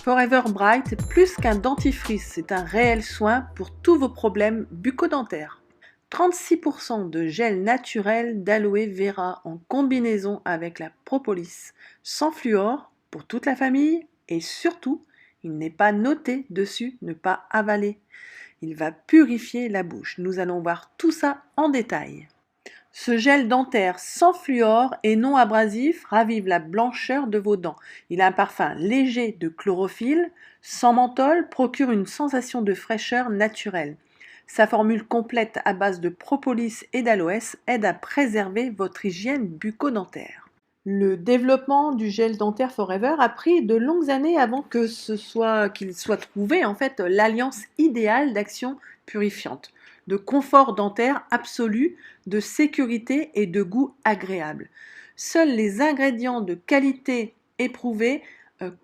Forever Bright, plus qu'un dentifrice, c'est un réel soin pour tous vos problèmes bucco-dentaires. 36% de gel naturel d'aloe vera en combinaison avec la propolis, sans fluor, pour toute la famille, et surtout, il n'est pas noté dessus ne pas avaler. Il va purifier la bouche. Nous allons voir tout ça en détail. Ce gel dentaire sans fluor et non abrasif ravive la blancheur de vos dents. Il a un parfum léger de chlorophylle, sans menthol, procure une sensation de fraîcheur naturelle. Sa formule complète à base de propolis et d'aloès aide à préserver votre hygiène bucco-dentaire. Le développement du gel dentaire Forever a pris de longues années avant qu'il soit trouvé l'alliance idéale d'action purifiante, de confort dentaire absolu, de sécurité et de goût agréable. Seuls les ingrédients de qualité éprouvés,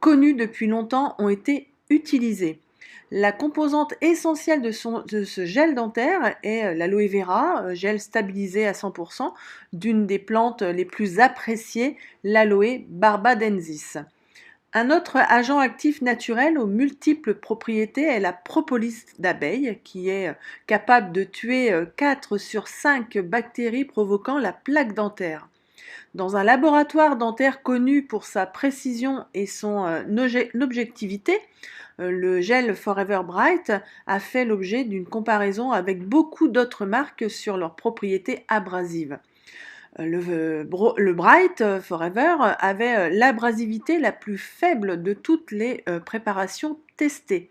connus depuis longtemps, ont été utilisés. La composante essentielle de ce gel dentaire est l'aloe vera, gel stabilisé à 100%, d'une des plantes les plus appréciées, l'aloe barbadensis. Un autre agent actif naturel aux multiples propriétés est la propolis d'abeille, qui est capable de tuer 4 sur 5 bactéries provoquant la plaque dentaire. Dans un laboratoire dentaire connu pour sa précision et son objectivité, le gel Forever Bright a fait l'objet d'une comparaison avec beaucoup d'autres marques sur leurs propriétés abrasives. Le Bright Forever avait l'abrasivité la plus faible de toutes les préparations testées.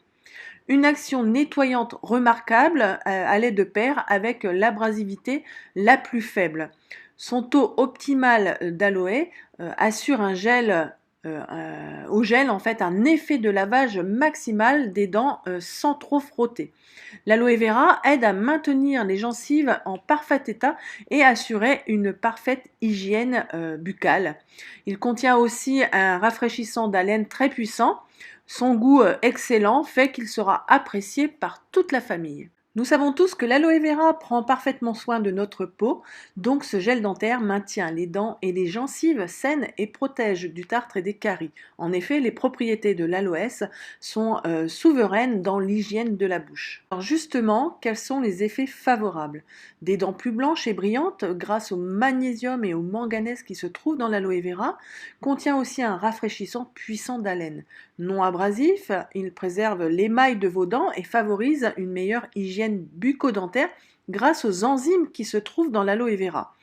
Une action nettoyante remarquable allait de pair avec l'abrasivité la plus faible. Son taux optimal d'aloe assure un effet de lavage maximal des dents sans trop frotter. L'aloe vera aide à maintenir les gencives en parfait état et assurer une parfaite hygiène buccale. Il contient aussi un rafraîchissant d'haleine très puissant. Son goût excellent fait qu'il sera apprécié par toute la famille. Nous savons tous que l'aloe vera prend parfaitement soin de notre peau, donc ce gel dentaire maintient les dents et les gencives saines et protège du tartre et des caries. En effet, les propriétés de l'aloès sont souveraines dans l'hygiène de la bouche. Alors justement, quels sont les effets favorables? Des dents plus blanches et brillantes grâce au magnésium et au manganèse qui se trouvent dans l'aloe vera, contient aussi un rafraîchissant puissant d'haleine. Non abrasif, il préserve l'émail de vos dents et favorise une meilleure hygiène bucco-dentaire grâce aux enzymes qui se trouvent dans l'aloe vera.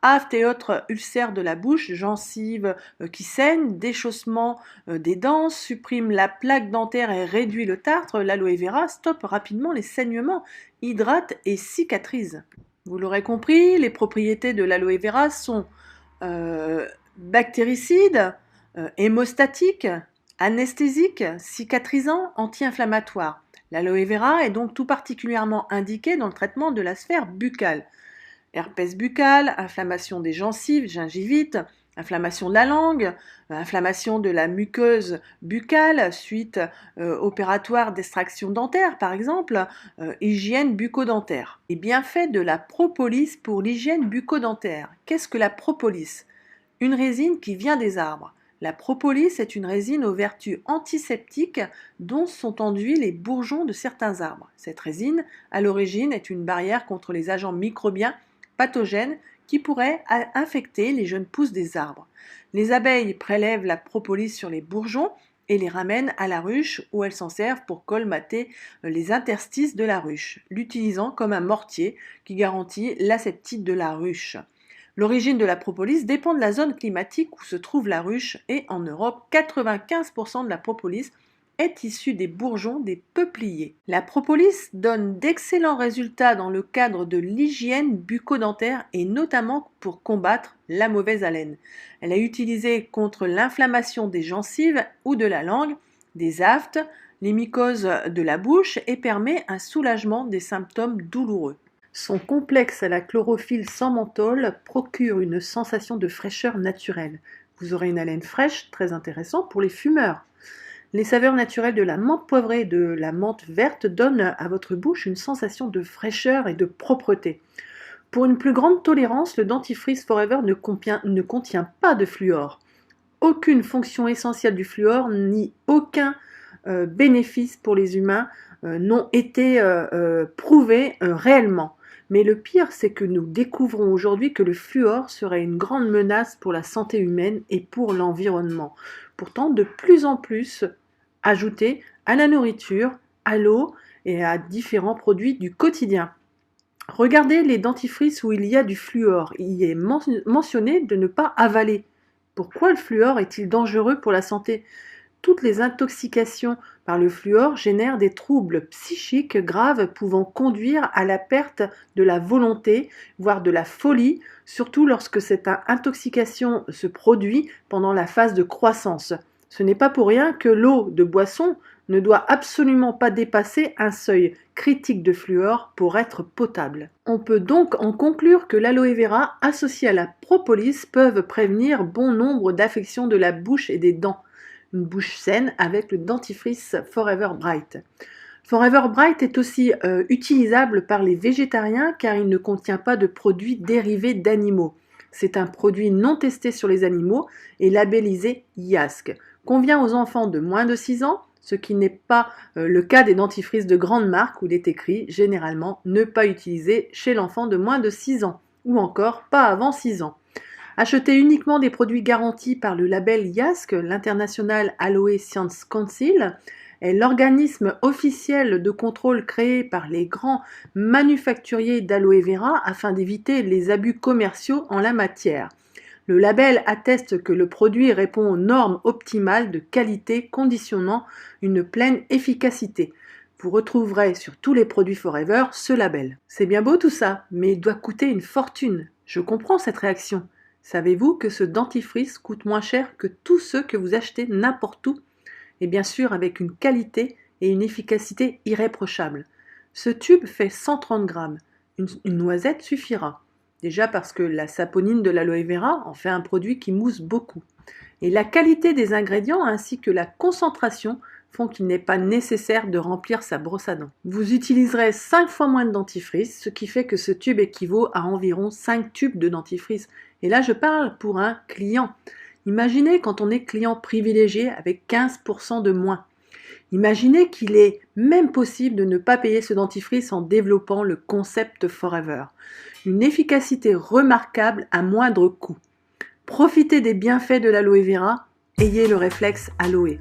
Aftes et autres ulcères de la bouche, gencives qui saignent, déchaussement des dents, supprime la plaque dentaire et réduit le tartre, l'aloe vera stoppe rapidement les saignements, hydrate et cicatrise. Vous l'aurez compris, les propriétés de l'aloe vera sont bactéricides, hémostatiques, anesthésique, cicatrisant, anti-inflammatoire. L'aloe vera est donc tout particulièrement indiqué dans le traitement de la sphère buccale. Herpès buccal, inflammation des gencives, gingivite, inflammation de la langue, inflammation de la muqueuse buccale suite opératoire d'extraction dentaire par exemple, hygiène bucco-dentaire. Les bienfaits de la propolis pour l'hygiène bucco-dentaire. Qu'est-ce que la propolis? Une résine qui vient des arbres. La propolis est une résine aux vertus antiseptiques dont sont enduits les bourgeons de certains arbres. Cette résine, à l'origine, est une barrière contre les agents microbiens pathogènes qui pourraient infecter les jeunes pousses des arbres. Les abeilles prélèvent la propolis sur les bourgeons et les ramènent à la ruche où elles s'en servent pour colmater les interstices de la ruche, l'utilisant comme un mortier qui garantit l'aseptite de la ruche. L'origine de la propolis dépend de la zone climatique où se trouve la ruche et en Europe, 95% de la propolis est issue des bourgeons des peupliers. La propolis donne d'excellents résultats dans le cadre de l'hygiène bucco-dentaire et notamment pour combattre la mauvaise haleine. Elle est utilisée contre l'inflammation des gencives ou de la langue, des aftes, les mycoses de la bouche et permet un soulagement des symptômes douloureux. Son complexe à la chlorophylle sans menthol procure une sensation de fraîcheur naturelle. Vous aurez une haleine fraîche, très intéressant pour les fumeurs. Les saveurs naturelles de la menthe poivrée et de la menthe verte donnent à votre bouche une sensation de fraîcheur et de propreté. Pour une plus grande tolérance, le dentifrice Forever ne contient pas de fluor. Aucune fonction essentielle du fluor ni aucun bénéfices pour les humains n'ont été prouvés réellement. Mais le pire, c'est que nous découvrons aujourd'hui que le fluor serait une grande menace pour la santé humaine et pour l'environnement. Pourtant, de plus en plus ajouté à la nourriture, à l'eau et à différents produits du quotidien. Regardez les dentifrices où il y a du fluor. Il est mentionné de ne pas avaler. Pourquoi le fluor est-il dangereux pour la santé ? Toutes les intoxications par le fluor génèrent des troubles psychiques graves pouvant conduire à la perte de la volonté, voire de la folie, surtout lorsque cette intoxication se produit pendant la phase de croissance. Ce n'est pas pour rien que l'eau de boisson ne doit absolument pas dépasser un seuil critique de fluor pour être potable. On peut donc en conclure que l'aloe vera associé à la propolis peuvent prévenir bon nombre d'affections de la bouche et des dents. Une bouche saine avec le dentifrice Forever Bright. Forever Bright est aussi utilisable par les végétariens car il ne contient pas de produits dérivés d'animaux. C'est un produit non testé sur les animaux et labellisé IASC. Convient aux enfants de moins de 6 ans, ce qui n'est pas le cas des dentifrices de grande marque où il est écrit généralement ne pas utiliser chez l'enfant de moins de 6 ans ou encore pas avant 6 ans. Acheter uniquement des produits garantis par le label IASC, l'International Aloe Science Council, est l'organisme officiel de contrôle créé par les grands manufacturiers d'aloe vera afin d'éviter les abus commerciaux en la matière. Le label atteste que le produit répond aux normes optimales de qualité conditionnant une pleine efficacité. Vous retrouverez sur tous les produits Forever ce label. C'est bien beau tout ça, mais il doit coûter une fortune. Je comprends cette réaction. Savez-vous que ce dentifrice coûte moins cher que tous ceux que vous achetez n'importe où? Et bien sûr avec une qualité et une efficacité irréprochables. Ce tube fait 130 grammes. Une noisette suffira. Déjà parce que la saponine de l'aloe vera en fait un produit qui mousse beaucoup. Et la qualité des ingrédients ainsi que la concentration font qu'il n'est pas nécessaire de remplir sa brosse à dents. Vous utiliserez 5 fois moins de dentifrice, ce qui fait que ce tube équivaut à environ 5 tubes de dentifrice. Et là, je parle pour un client. Imaginez quand on est client privilégié avec 15% de moins. Imaginez qu'il est même possible de ne pas payer ce dentifrice en développant le concept Forever. Une efficacité remarquable à moindre coût. Profitez des bienfaits de l'aloe vera, ayez le réflexe aloe.